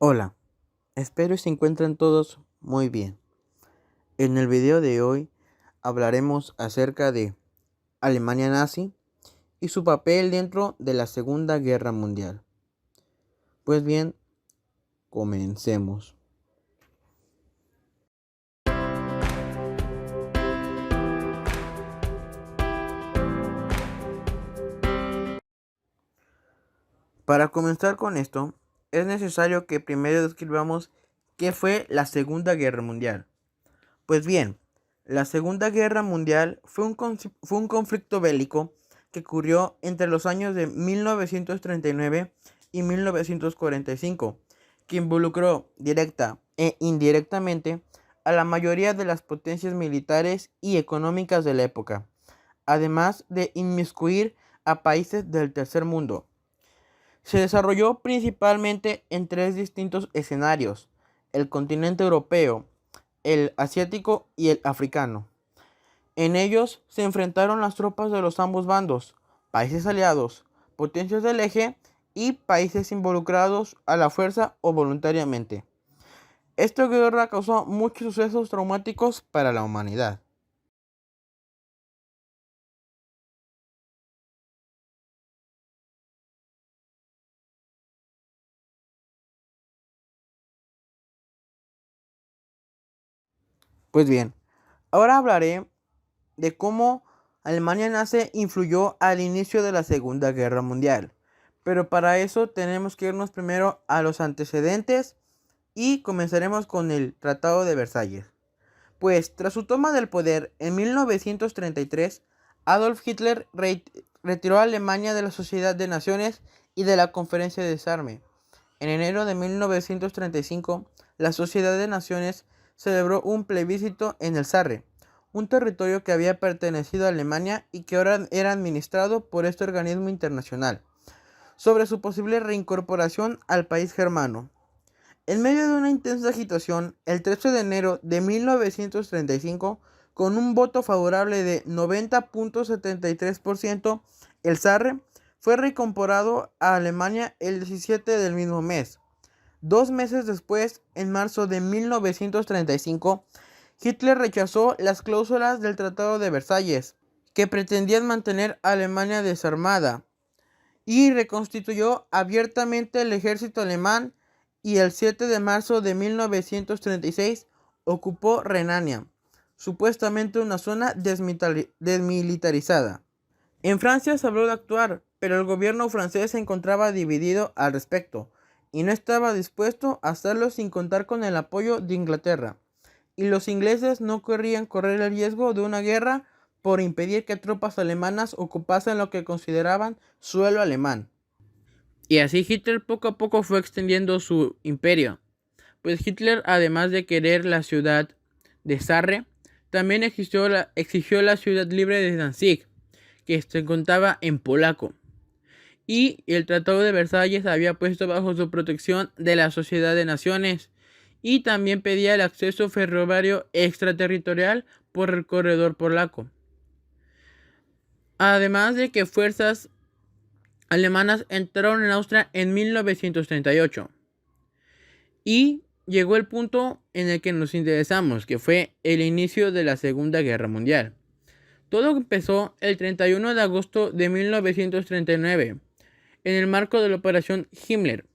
Hola, espero se encuentren todos muy bien. En el video de hoy hablaremos acerca de Alemania nazi y su papel dentro de la Segunda Guerra Mundial. Pues bien, comencemos. Para comenzar con esto, es necesario que primero describamos qué fue la Segunda Guerra Mundial. Pues bien, la Segunda Guerra Mundial fue un conflicto bélico que ocurrió entre los años de 1939 y 1945, que involucró directa e indirectamente a la mayoría de las potencias militares y económicas de la época, además de inmiscuir a países del tercer mundo. Se desarrolló principalmente en tres distintos escenarios: el continente europeo, el asiático y el africano. En ellos se enfrentaron las tropas de los ambos bandos, países aliados, potencias del eje y países involucrados a la fuerza o voluntariamente. Esta guerra causó muchos sucesos traumáticos para la humanidad. Pues bien, ahora hablaré de cómo Alemania nazi influyó al inicio de la Segunda Guerra Mundial. Pero para eso tenemos que irnos primero a los antecedentes y comenzaremos con el Tratado de Versalles. Pues tras su toma del poder en 1933, Adolf Hitler retiró a Alemania de la Sociedad de Naciones y de la Conferencia de Desarme. En enero de 1935, la Sociedad de Naciones celebró un plebiscito en el Sarre, un territorio que había pertenecido a Alemania y que ahora era administrado por este organismo internacional, sobre su posible reincorporación al país germano. En medio de una intensa agitación, el 13 de enero de 1935, con un voto favorable de 90.73%, el Sarre fue reincorporado a Alemania el 17 del mismo mes. 2 meses después, en marzo de 1935, Hitler rechazó las cláusulas del Tratado de Versalles, que pretendían mantener a Alemania desarmada, y reconstituyó abiertamente el ejército alemán, y el 7 de marzo de 1936 ocupó Renania, supuestamente una zona desmilitarizada. En Francia se habló de actuar, pero el gobierno francés se encontraba dividido al respecto y no estaba dispuesto a hacerlo sin contar con el apoyo de Inglaterra, y los ingleses no querrían correr el riesgo de una guerra por impedir que tropas alemanas ocupasen lo que consideraban suelo alemán. Y así Hitler poco a poco fue extendiendo su imperio, pues Hitler, además de querer la ciudad de Sarre, también exigió la ciudad libre de Danzig, que se contaba en polaco. Y el Tratado de Versalles había puesto bajo su protección de la Sociedad de Naciones, y también pedía el acceso ferroviario extraterritorial por el corredor polaco. Además de que fuerzas alemanas entraron en Austria en 1938. Y llegó el punto en el que nos interesamos, que fue el inicio de la Segunda Guerra Mundial. Todo empezó el 31 de agosto de 1939, en el marco de la Operación Himmler,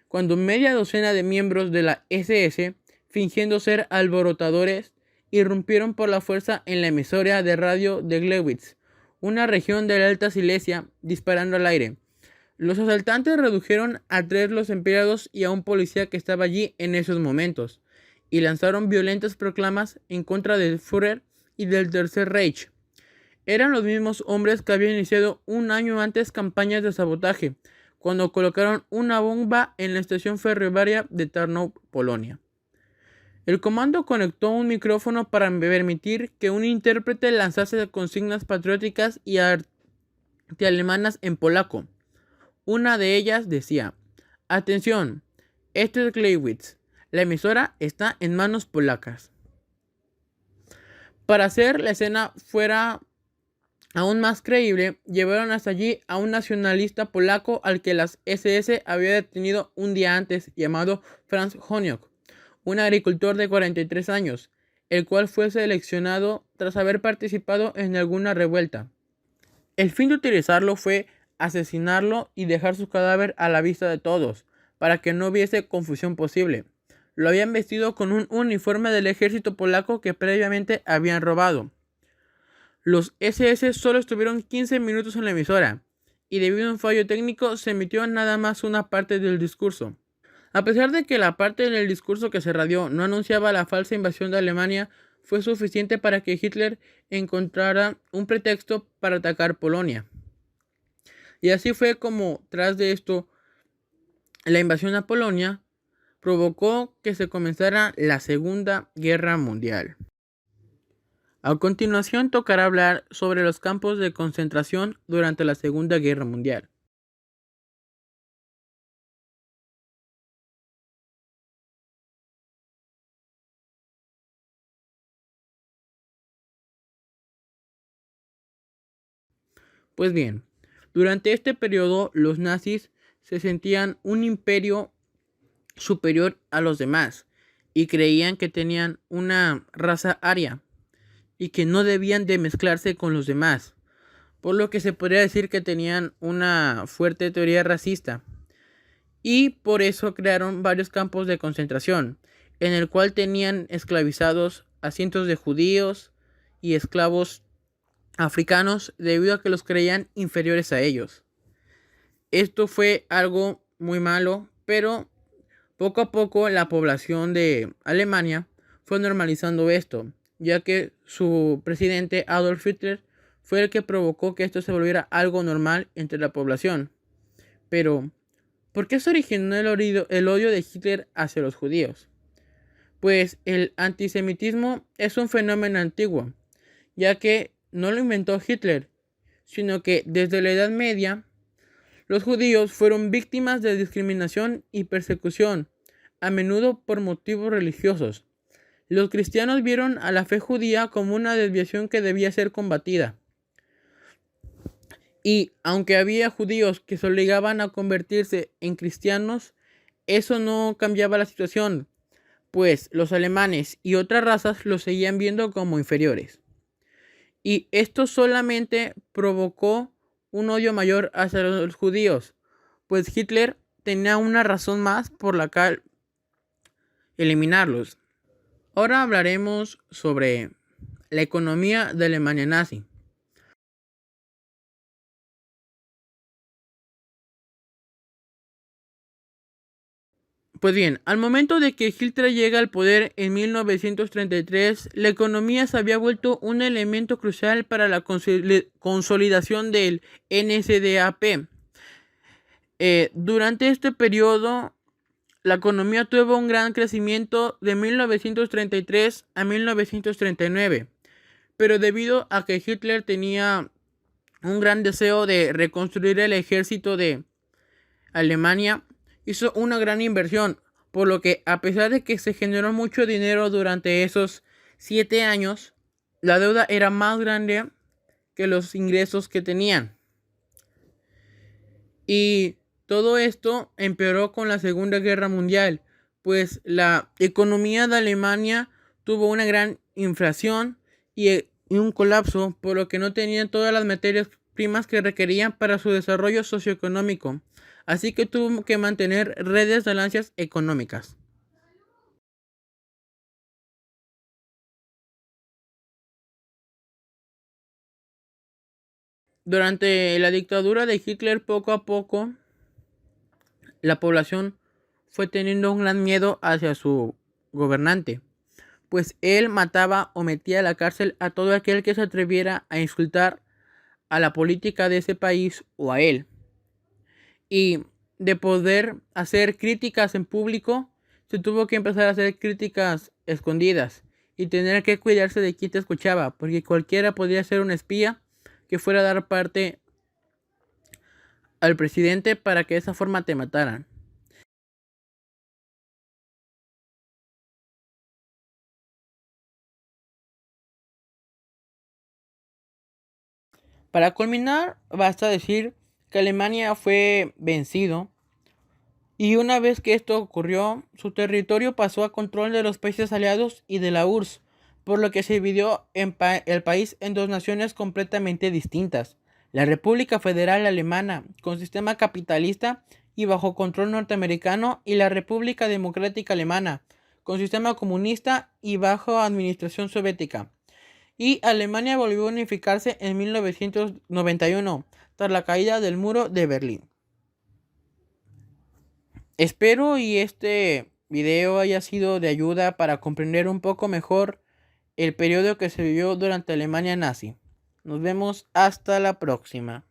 cuando media docena de miembros de la SS, fingiendo ser alborotadores, irrumpieron por la fuerza en la emisora de radio de Glewitz, una región de la Alta Silesia, disparando al aire. Los asaltantes redujeron a 3 los empleados y a un policía que estaba allí en esos momentos, y lanzaron violentas proclamas en contra del Führer y del Tercer Reich. Eran los mismos hombres que habían iniciado un año antes campañas de sabotaje, cuando colocaron una bomba en la estación ferroviaria de Tarnow, Polonia. El comando conectó un micrófono para permitir que un intérprete lanzase consignas patrióticas y antialemanas en polaco. Una de ellas decía: atención, esto es Glewitz, la emisora está en manos polacas. Para hacer la escena fuera Aún más creíble, llevaron hasta allí a un nacionalista polaco al que las SS había detenido un día antes, llamado Franz Honiok, un agricultor de 43 años, el cual fue seleccionado tras haber participado en alguna revuelta. El fin de utilizarlo fue asesinarlo y dejar su cadáver a la vista de todos, para que no hubiese confusión posible. Lo habían vestido con un uniforme del ejército polaco que previamente habían robado. Los SS solo estuvieron 15 minutos en la emisora, y debido a un fallo técnico se emitió nada más una parte del discurso. A pesar de que la parte del discurso que se radió no anunciaba la falsa invasión de Alemania, fue suficiente para que Hitler encontrara un pretexto para atacar Polonia. Y así fue como, tras de esto, la invasión a Polonia provocó que se comenzara la Segunda Guerra Mundial. A continuación tocará hablar sobre los campos de concentración durante la Segunda Guerra Mundial. Pues bien, durante este periodo los nazis se sentían un imperio superior a los demás y creían que tenían una raza aria y que no debían de mezclarse con los demás, por lo que se podría decir que tenían una fuerte teoría racista. Y por eso crearon varios campos de concentración, en el cual tenían esclavizados a cientos de judíos y esclavos africanos debido a que los creían inferiores a ellos. Esto fue algo muy malo, pero poco a poco la población de Alemania fue normalizando esto, ya que su presidente Adolf Hitler fue el que provocó que esto se volviera algo normal entre la población. Pero, ¿por qué se originó el odio de Hitler hacia los judíos? Pues el antisemitismo es un fenómeno antiguo, ya que no lo inventó Hitler, sino que desde la Edad Media los judíos fueron víctimas de discriminación y persecución, a menudo por motivos religiosos. Los cristianos vieron a la fe judía como una desviación que debía ser combatida. Y aunque había judíos que se obligaban a convertirse en cristianos, eso no cambiaba la situación, pues los alemanes y otras razas los seguían viendo como inferiores. Y esto solamente provocó un odio mayor hacia los judíos, pues Hitler tenía una razón más por la cual eliminarlos. Ahora hablaremos sobre la economía de Alemania nazi. Pues bien, al momento de que Hitler llega al poder en 1933, la economía se había vuelto un elemento crucial para la consolidación del NSDAP. Durante este periodo, la economía tuvo un gran crecimiento de 1933 a 1939, pero debido a que Hitler tenía un gran deseo de reconstruir el ejército de Alemania, hizo una gran inversión, por lo que a pesar de que se generó mucho dinero durante esos 7 años, la deuda era más grande que los ingresos que tenían. Y todo esto empeoró con la Segunda Guerra Mundial, pues la economía de Alemania tuvo una gran inflación y un colapso, por lo que no tenían todas las materias primas que requerían para su desarrollo socioeconómico. Así que tuvo que mantener redes de ganancias económicas. Durante la dictadura de Hitler, poco a poco, la población fue teniendo un gran miedo hacia su gobernante, pues él mataba o metía a la cárcel a todo aquel que se atreviera a insultar a la política de ese país o a él. Y de poder hacer críticas en público, se tuvo que empezar a hacer críticas escondidas y tener que cuidarse de quién te escuchaba, porque cualquiera podría ser un espía que fuera a dar parte al presidente para que de esa forma te mataran. Para culminar, basta decir que Alemania fue vencido y una vez que esto ocurrió, su territorio pasó a control de los países aliados y de la URSS, por lo que se dividió el país en dos naciones completamente distintas: la República Federal Alemana, con sistema capitalista y bajo control norteamericano, y la República Democrática Alemana, con sistema comunista y bajo administración soviética. Y Alemania volvió a unificarse en 1991, tras la caída del muro de Berlín. Espero y este video haya sido de ayuda para comprender un poco mejor el periodo que se vivió durante Alemania nazi. Nos vemos hasta la próxima.